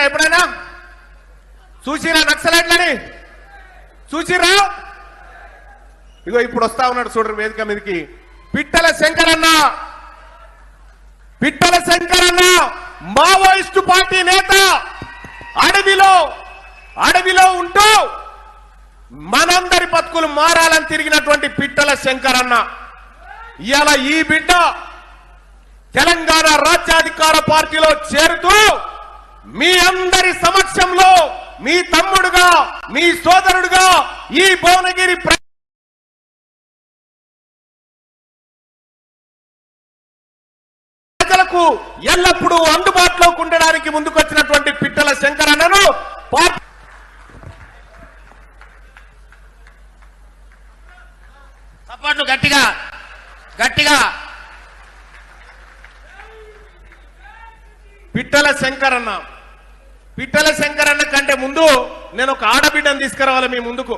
ఎప్పుడైనా చూసిరా నక్సలైట్లని చూసిరా? ఇగో ఇప్పుడు వస్తా ఉన్నాడు చూడరు వేదిక మీదకి పిట్టల శంకరన్న. పిట్టల శంకరన్న మావోయిస్టు పార్టీ నేత, అడవిలో ఉంటూ మనందరి బతుకులు మారాలని తిరిగినటువంటి పిట్టల శంకరన్న ఇవాళ ఈ బిడ్డ తెలంగాణ రాజ్యాధికార పార్టీలో చేరుతూ మీ అందరి సమక్షంలో మీ తమ్ముడుగా మీ సోదరుడుగా ఈ భువనగిరి ప్రజలకు ఎల్లప్పుడూ అందుబాటులో ఉండడానికి ముందుకొచ్చినటువంటి పిట్టల శంకరన్నను సపోర్ట్లు గట్టిగా గట్టిగా. పిట్టల శంకరన్న కంటే ముందు నేను ఒక ఆడబిడ్డను తీసుకురావాలి మీ ముందుకు.